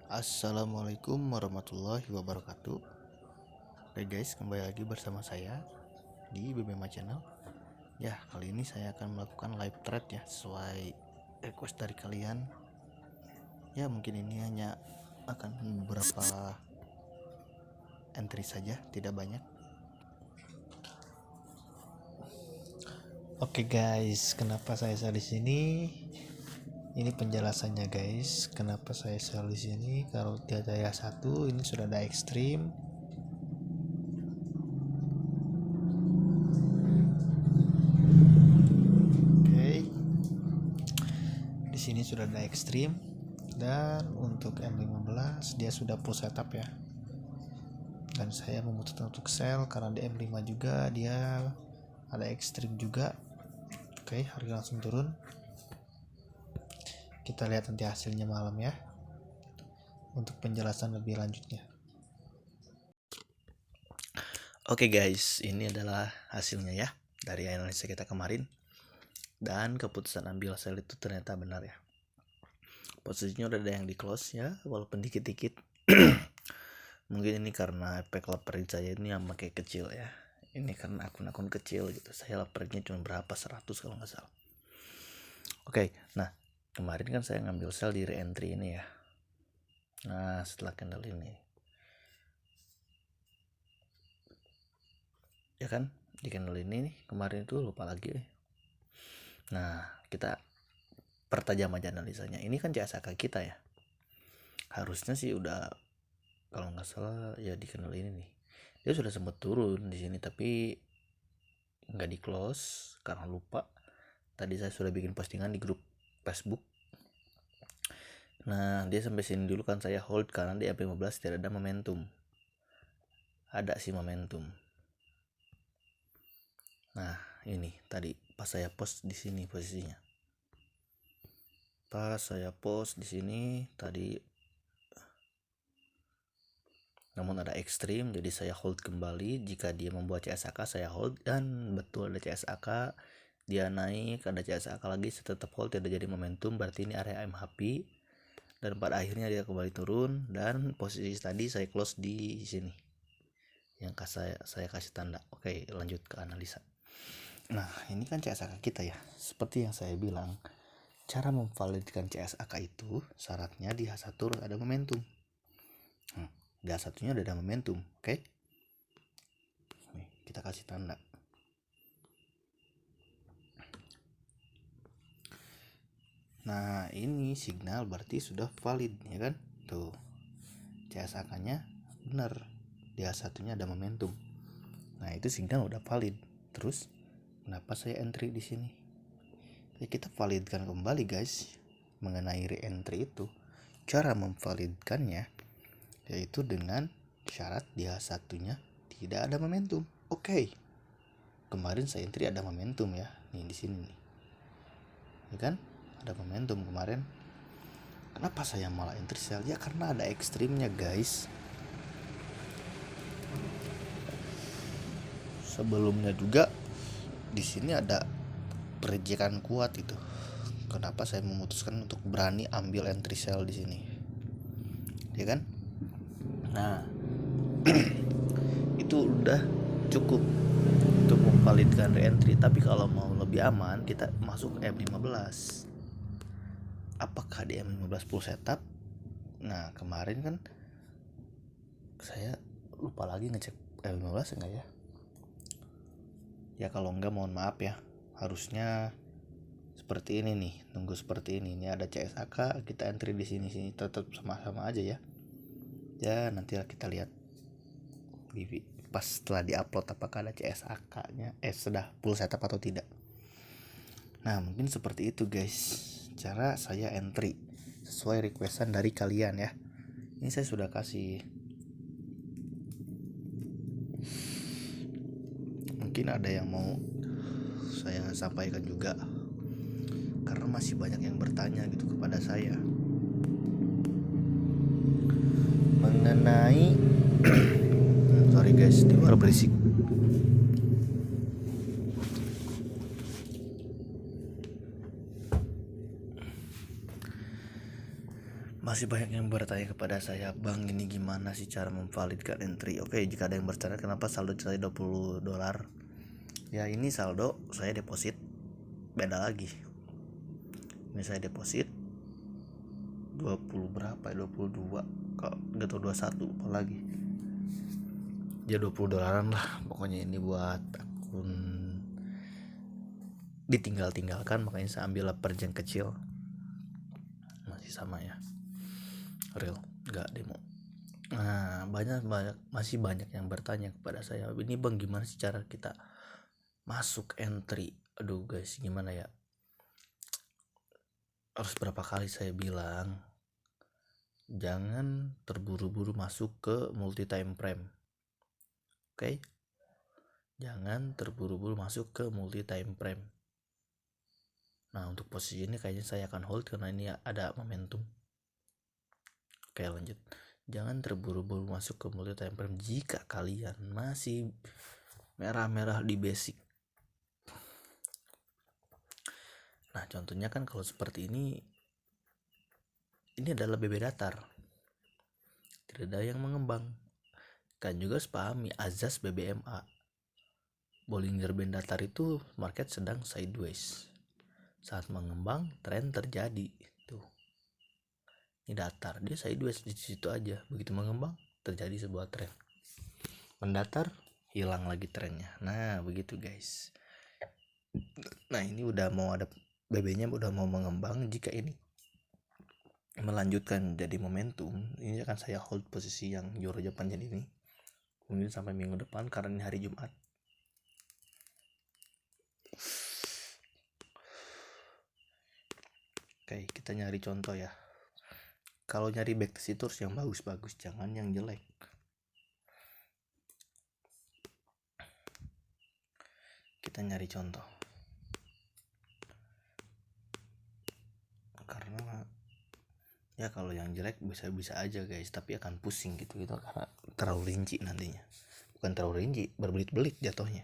Assalamualaikum warahmatullahi wabarakatuh. Oke guys, kembali lagi bersama saya di BBMA Channel. Ya, kali ini saya akan melakukan live trade ya, sesuai request dari kalian. Ya, mungkin ini hanya akan beberapa entry saja, tidak banyak. Oke guys, kenapa saya di sini? Ini penjelasannya guys, kenapa saya sell di sini. Kalau di daya 1 ini sudah ada ekstrim. Oke. Di sini sudah ada ekstrim, dan untuk M15 dia sudah full setup ya. Dan saya memutuskan untuk sell karena di M5 juga dia ada ekstrim juga. Oke, harga langsung turun. Kita lihat nanti hasilnya malam ya, untuk penjelasan lebih lanjutnya. Oke guys, ini adalah hasilnya ya dari analisa kita kemarin. Dan keputusan ambil sell itu ternyata benar ya. Posisinya udah ada yang di close ya, walaupun dikit-dikit. Mungkin ini karena efek leverage saya ini yang pakai kecil ya. Ini karena akun-akun kecil gitu. Saya leverage-nya cuma berapa, 100 kalau nggak salah. Oke, nah kemarin kan saya ngambil sell di re-entry ini ya. Nah, setelah candle ini ya kan, di candle ini nih kemarin itu lupa lagi. Nah, kita pertajam aja analisanya. Ini kan CSAK kita ya. Harusnya sih udah, kalau nggak salah ya di candle ini nih. Dia sudah sempat turun di sini tapi nggak di close karena lupa. Tadi saya sudah bikin postingan di grup Facebook. Nah, dia sampai sini dulu kan saya hold karena di M15 tidak ada momentum. Ada sih momentum. Nah, ini tadi pas saya post di sini posisinya. Pas saya post di sini tadi, namun ada ekstrim, jadi saya hold kembali. Jika dia membuat CSAK saya hold, dan betul ada CSAK, dia naik, ada CSAK lagi, saya tetap hold, tidak jadi momentum, berarti ini area MHP. Dan pada akhirnya dia kembali turun, dan posisi tadi saya close di sini yang saya kasih tanda. Oke, lanjut ke analisa. Nah, ini kan CSAK kita ya. Seperti yang saya bilang, cara memvalidkan CSAK itu syaratnya di H1 ada momentum. Di H1-nya udah ada momentum, oke? Nih, kita kasih tanda. Nah, ini signal berarti sudah valid ya kan? Tuh. CSAK-nya benar. Di H1-nya ada momentum. Nah, itu signal udah valid. Terus kenapa saya entry di sini? Ya, kita validkan kembali guys mengenai re-entry itu. Cara memvalidkannya yaitu dengan syarat di H1-nya tidak ada momentum. Oke. Kemarin saya entry ada momentum ya. Nih di sini nih. Ya kan? Ada momentum kemarin. Kenapa saya malah entry sell? Ya karena ada ekstrimnya guys. Sebelumnya juga di sini ada perjekan kuat itu. Kenapa saya memutuskan untuk berani ambil entry sell di sini? Ya kan? Nah, itu udah cukup untuk memvalidkan re-entry. Tapi kalau mau lebih aman, kita masuk M15. Apakah di M15 full setup? Nah, kemarin kan saya lupa lagi ngecek M15 enggak ya? Ya kalau enggak mohon maaf ya. Harusnya seperti ini nih, nunggu seperti ini. Ini ada CSAK, kita entry di sini tetap sama-sama aja ya. Ya, nanti kita lihat pas setelah diupload apakah ada CSAK-nya sudah full setup atau tidak. Nah, mungkin seperti itu guys cara saya entry sesuai requestan dari kalian ya. Ini saya sudah kasih. Mungkin ada yang mau saya sampaikan juga karena masih banyak yang bertanya gitu kepada saya mengenai sorry guys, di luar berisik. Masih banyak yang bertanya kepada saya, Bang, ini gimana sih cara memvalidkan entry? Oke, jika ada yang bertanya kenapa saldo saya $20, ya ini saldo saya deposit, beda lagi. Ini saya deposit 20 berapa ya, 22 kalau nggak tahu 21 apalagi ya $20 lah pokoknya. Ini buat akun ditinggalkan, makanya saya ambil perjen kecil, masih sama ya, real nggak demo. Nah, masih banyak yang bertanya kepada saya, ini Bang gimana sih cara kita masuk entry? Aduh guys, gimana ya, harus berapa kali saya bilang jangan terburu-buru masuk ke multi time frame. Oke? Jangan terburu-buru masuk ke multi time frame. Nah, untuk posisi ini kayaknya saya akan hold karena ini ada momentum. Oke, lanjut. Jangan terburu-buru masuk ke multi time frame jika kalian masih merah-merah di basic. Nah, contohnya kan kalau seperti ini adalah BB datar, tidak ada yang mengembang. Kan juga sepahami azas BBMA, Bollinger Band datar itu market sedang sideways. Saat mengembang tren terjadi. Tuh, ini datar, dia sideways di situ aja. Begitu mengembang terjadi sebuah tren, mendatar hilang lagi trennya. Nah begitu guys. Nah ini udah mau ada BB-nya, udah mau mengembang. Jika ini melanjutkan jadi momentum, ini akan saya hold posisi yang Euro Japan Yen ini mungkin sampai minggu depan karena ini hari Jumat. Oke, kita nyari contoh ya. Kalau nyari backtest itu harus yang bagus-bagus, jangan yang jelek. Kita nyari contoh. Karena ya kalau yang jelek bisa aja guys, tapi akan pusing gitu karena terlalu rinci nantinya. Bukan terlalu rinci, berbelit-belit jatuhnya.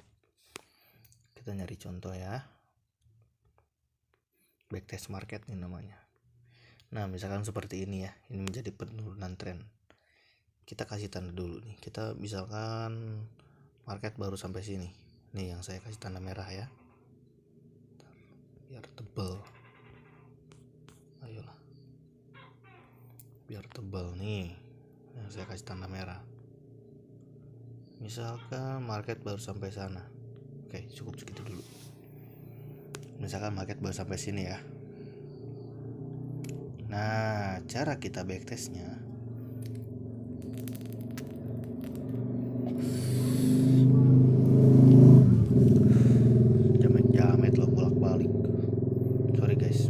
Kita nyari contoh ya. Backtest market nih namanya. Nah, misalkan seperti ini ya, ini menjadi penurunan tren. Kita kasih tanda dulu nih. Kita misalkan market baru sampai sini. Nih yang saya kasih tanda merah ya. Biar tebal. Ayolah. Biar tebal nih. Yang saya kasih tanda merah. Misalkan market baru sampai sana. Oke, cukup segitu dulu. Misalkan market baru sampai sini ya. Nah, cara kita backtestnya jamet loh, bolak-balik. Sorry guys.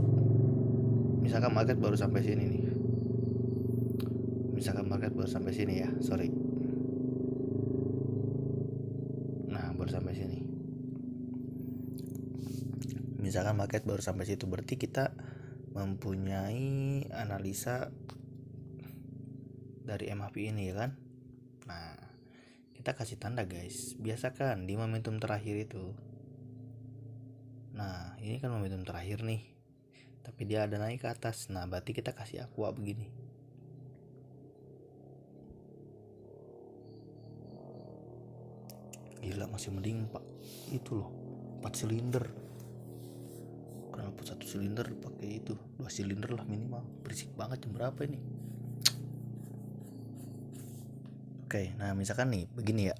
Misalkan market baru sampai sini nih. Misalkan market baru sampai sini ya, sorry. Nah, baru sampai sini. Misalkan market baru sampai situ, berarti kita mempunyai analisa dari MACD ini ya kan. Nah, kita kasih tanda guys, biasakan di momentum terakhir itu. Nah, ini kan momentum terakhir nih, tapi dia ada naik ke atas. Nah, berarti kita kasih aqua begini. Gila, masih mending pak itu loh, 4 silinder. Kenapa 1 silinder pakai itu, 2 silinder lah minimal. Berisik banget, jam berapa ini? Oke, nah misalkan nih begini ya,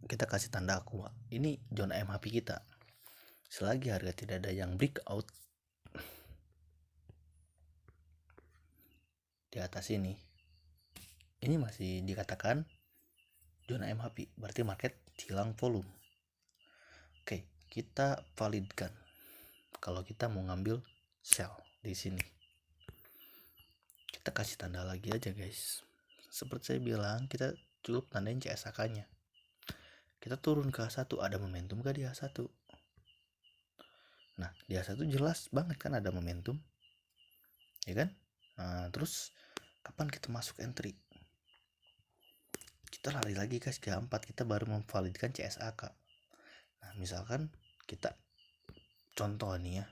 kita kasih tanda aqua. Ini zona MACD kita. Selagi harga tidak ada yang breakout di atas ini masih dikatakan zona MACD, berarti market hilang volume. Oke, kita validkan kalau kita mau ngambil sell di sini. Kita kasih tanda lagi aja guys. Seperti saya bilang, kita cukup tandain CSAK-nya. Kita turun ke A1, ada momentum gak di A1? Nah, di A1 jelas banget kan ada momentum, ya kan? Nah, terus kapan kita masuk entry? Kita lari lagi guys ke A4, kita baru memvalidkan CSAK. Nah, misalkan kita contoh nih ya,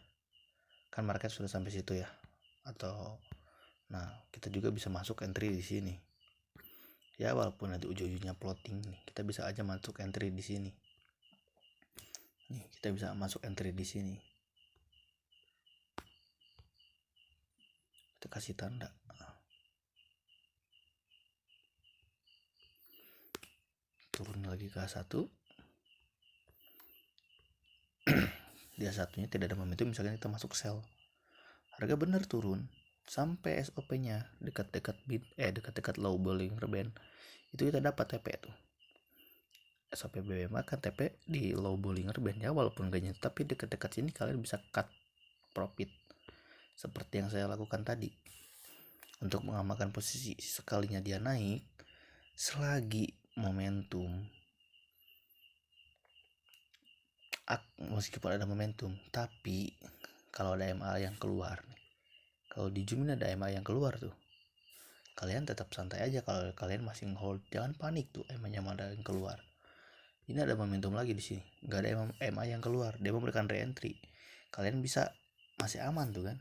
kan market sudah sampai situ ya, atau Nah, kita juga bisa masuk entry di sini. Ya, walaupun nanti ujung-ujungnya plotting nih, kita bisa aja masuk entry di sini. Nih, kita bisa masuk entry di sini. Kita kasih tanda. Turun lagi ke A1. Di A1-nya tidak ada momentum, misalkan kita masuk sell. Harga benar turun sampai SOP-nya dekat-dekat low Bollinger Band. Itu kita dapat TP tuh. SOP BBMA kan TP di low Bollinger Band ya, walaupun gak nyentuh, tapi dekat-dekat sini kalian bisa cut profit seperti yang saya lakukan tadi. Untuk mengamankan posisi sekalinya dia naik, selagi momentum, meskipun ada momentum, tapi kalau ada MA yang keluar nih, kalau di Zoom ini ada MA yang keluar tuh, kalian tetap santai aja. Kalau kalian masih hold, jangan panik tuh MA-nya ada yang keluar. Ini ada momentum lagi di sini, nggak ada MA yang keluar, dia memberikan re-entry, kalian bisa masih aman tuh kan.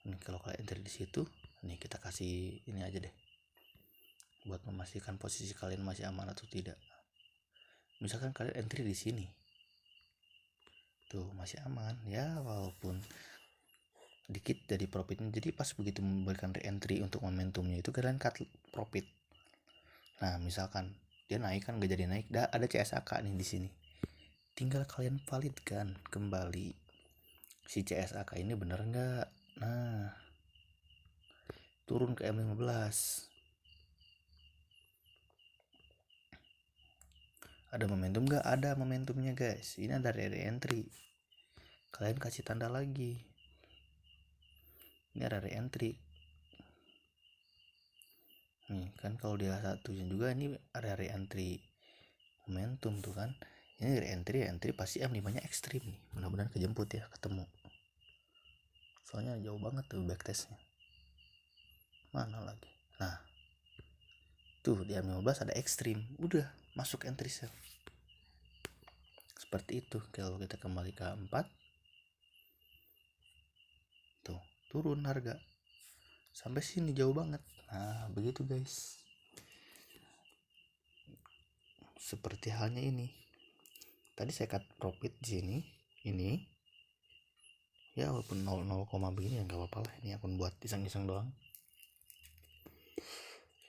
Nih kalau kalian entry di situ, nih kita kasih ini aja deh, buat memastikan posisi kalian masih aman atau tidak. Misalkan kalian entry di sini, tuh masih aman ya, walaupun dikit dari profitnya. Jadi pas begitu memberikan re-entry untuk momentumnya itu kalian cut profit. Nah misalkan dia naik kan, gak jadi naik, ada CSAK nih di sini, tinggal kalian validkan kembali si CSAK ini bener nggak. Nah turun ke M15, ada momentum nggak? Ada momentumnya guys, ini ada re-entry, kalian kasih tanda lagi, ini ada re-entry nih kan. Kalau dia satunya juga ini ada re-entry momentum tuh kan. Ini re-entry pasti M5 nya ekstrim nih, mudah-mudahan kejemput ya, ketemu, soalnya jauh banget tuh backtestnya. Mana lagi, nah tuh di M15 ada ekstrim, udah masuk entry sell. Seperti itu. Kalau kita kembali ke A4, tuh turun harga sampai sini jauh banget. Nah begitu guys, seperti halnya ini tadi saya cut profit di sini, ini ya walaupun 0,0 begini ya nggak apa-apa lah, ini akun buat iseng-iseng doang.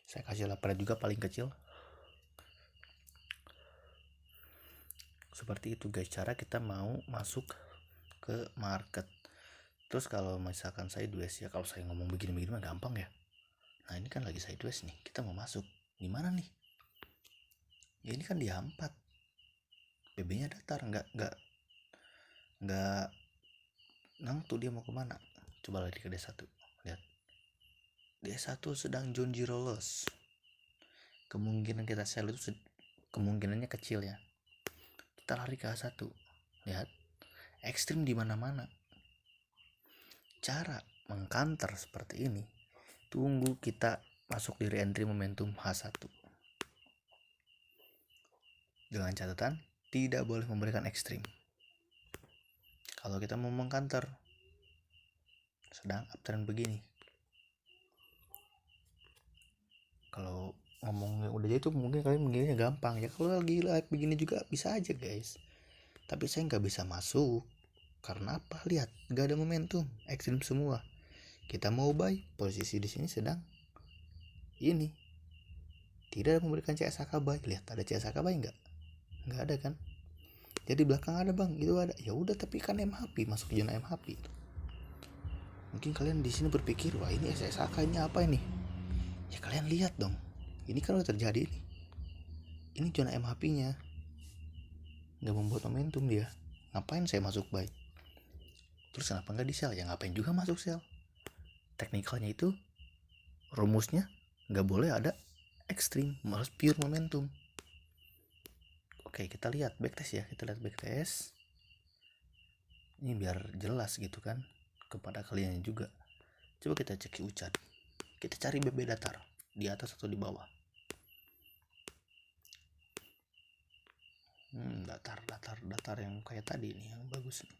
Saya kasih laporan juga paling kecil. Seperti itu guys cara kita mau masuk ke market. Terus kalau misalkan sideways ya, kalau saya ngomong begini-begini mah gampang ya. Nah ini kan lagi sideways nih, kita mau masuk gimana nih ya? Ini kan di A4, PB nya datar, nggak nangtu dia mau kemana. Coba lagi ke D1, lihat D1 sedang John Giro loss, kemungkinan kita sell itu kemungkinannya kecil ya. Kita lari ke A1, lihat ekstrim di mana-mana. Cara mengcounter seperti ini, tunggu kita masuk di re-entry momentum H1 dengan catatan tidak boleh memberikan ekstrim. Kalau kita mau mengcounter sedang uptrend begini, kalau ngomongnya udah jadi tuh mungkin kalian menginginnya gampang ya. Kalau lagi live begini juga bisa aja guys, tapi saya nggak bisa masuk karena apa? Lihat nggak ada momentum, ekstrim semua. Kita mau buy, posisi di sini sedang ini tidak memberikan CSAK buy. Lihat ada CSAK buy nggak ada kan. Jadi belakang ada bang, itu ada, ya udah, tapi kan MHP, masuk zona MHP. Mungkin kalian di sini berpikir wah ini SSAK ini apa ini ya, kalian lihat dong, ini kan udah terjadi nih, ini zona MHP nya nggak membuat momentum dia, ngapain saya masuk buy? Terus kenapa nggak di sell? Ya ngapain juga masuk sell. Teknikalnya itu rumusnya nggak boleh ada ekstrim, harus pure momentum. Oke kita lihat backtest ya, kita lihat backtest ini biar jelas gitu kan kepada kalian juga. Coba kita cek UCAD, kita cari BB datar di atas atau di bawah. Datar yang kayak tadi nih yang bagus nih.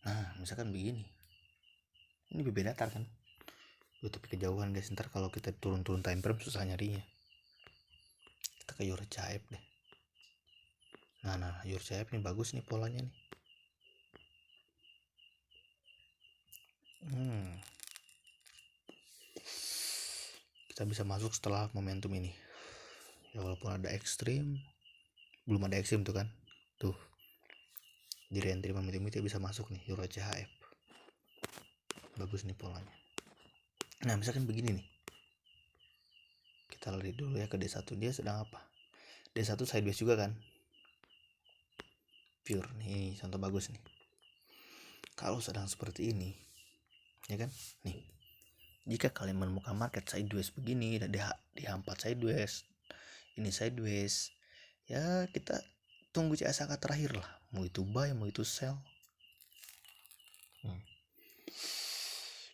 Nah misalkan begini, Ini BB datar kan. Tapi kejauhan guys, ntar kalau kita turun-turun time frame susah nyarinya. Kita ke Your Caib deh. Nah Your Caib nih bagus nih polanya nih. Kita bisa masuk setelah momentum ini ya, walaupun ada ekstrim, belum ada ekstrim tuh kan, tuh di reentry momentum itu bisa masuk nih Euro CHF, bagus nih polanya. Nah misalkan begini nih, kita lihat dulu ya ke D1, dia sedang apa, D1 sideways juga kan, pure nih, contoh bagus nih. Kalau sedang seperti ini ya kan, nih jika kalian menemukan market sideways begini, di H4 sideways, ini sideways, ya kita tunggu CSAK terakhir lah, mau itu buy mau itu sell.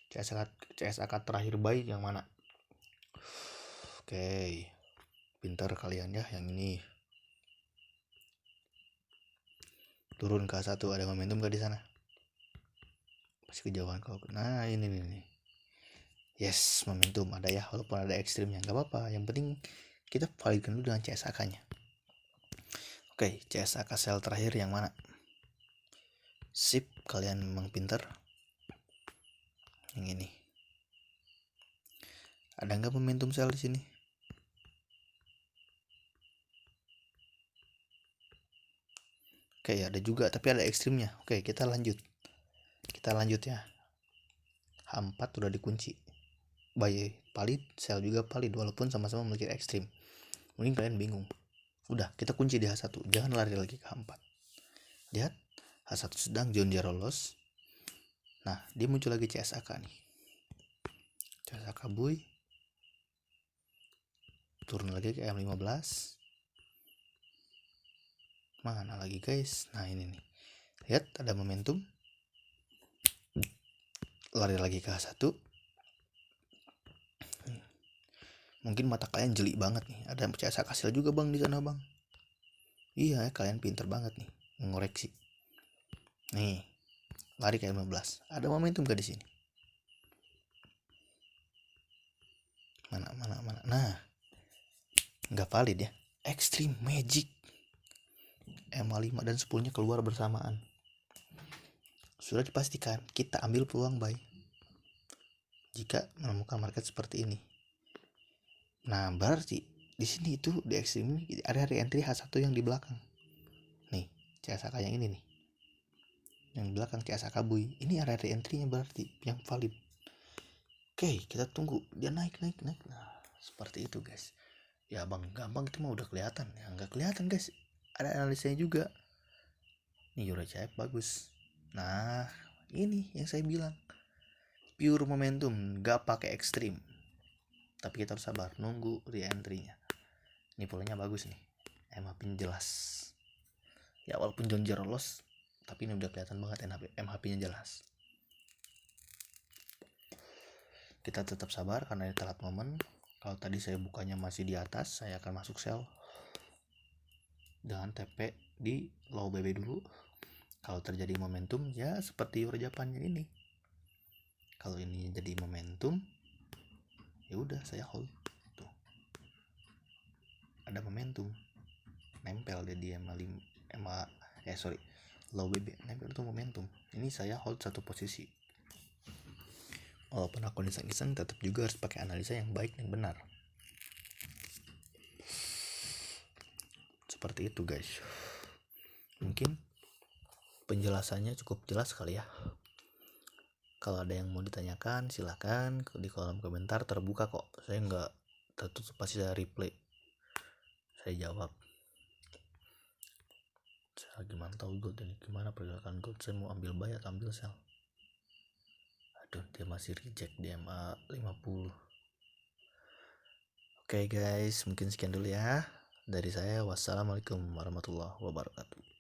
CSAK terakhir buy yang mana? Oke, pintar kalian ya, yang ini. Turun ke A1, ada momentum gak di sana? Masih kejauhan kalau. Nah ini nih. Yes, momentum ada ya, walaupun ada ekstrimnya, nggak apa-apa. Yang penting kita validkan dulu dengan CSAK-nya. Oke, CSAK sell terakhir yang mana? Sip, kalian memang pintar. Yang ini. Ada nggak momentum sell di sini? Oke, ada juga, tapi ada ekstrimnya. Oke, kita lanjut. Ya. H4 udah dikunci. Buy valid, sell juga valid, walaupun sama-sama memiliki ekstrim. Mungkin kalian bingung. Udah, kita kunci di H1, jangan lari lagi ke H4. Lihat, H1 sedang John Jarrah loss. Nah, dia muncul lagi CSAK nih. CSAK buy. Turun lagi ke M15. Mana lagi guys? Nah, ini nih. Lihat, ada momentum. Lari lagi ke H1. Mungkin mata kalian jeli banget nih. Ada CSAK sell juga bang di sana bang. Iya, kalian pinter banget nih mengoreksi. Nih, lari ke M15. Ada momentum gak di sini? Mana? Nah, nggak valid ya. Extreme Magic. M5 dan 10-nya keluar bersamaan. Sudah dipastikan kita ambil peluang buy jika menemukan market seperti ini. Nah, berarti di sini itu di ekstrim ini ada re-entry H1 yang di belakang. Nih, CSAK yang ini nih. Yang di belakang CSAK buy. Ini area re-entry-nya berarti yang valid. Oke, kita tunggu dia naik. Nah, seperti itu guys. Ya bang, gampang itu mah udah kelihatan. Ya nggak kelihatan guys. Ada analisanya juga. Nih Euro CHF bagus. Nah, ini yang saya bilang. Pure momentum, nggak pakai ekstrim. Tapi kita harus sabar, nunggu re-entry-nya. Ini polanya bagus nih. MHP-nya jelas. Ya walaupun John Jarrah loss, tapi ini udah kelihatan banget MHP-nya jelas. Kita tetap sabar karena ini telat momen. Kalau tadi saya bukanya masih di atas, saya akan masuk sell dengan TP di low BB dulu. Kalau terjadi momentum, ya seperti Euro Japan ini. Kalau ini jadi momentum, ya udah saya hold. Tuh. Ada momentum. Nempel dia di low BB, nempel itu momentum. Ini saya hold satu posisi. Walaupun aku iseng-iseng, tetap juga harus pakai analisa yang baik dan benar. Seperti itu guys. Mungkin penjelasannya cukup jelas kali ya. Kalau ada yang mau ditanyakan silahkan di kolom komentar, terbuka kok. Saya nggak tertutup, pasti saya reply, saya jawab. Saya lagi mantau gold ini, gimana pergerakan gold, saya mau ambil buy atau ambil sell. Aduh, dia masih reject di MA 50. Oke guys, mungkin sekian dulu ya dari saya. Wassalamualaikum warahmatullahi wabarakatuh.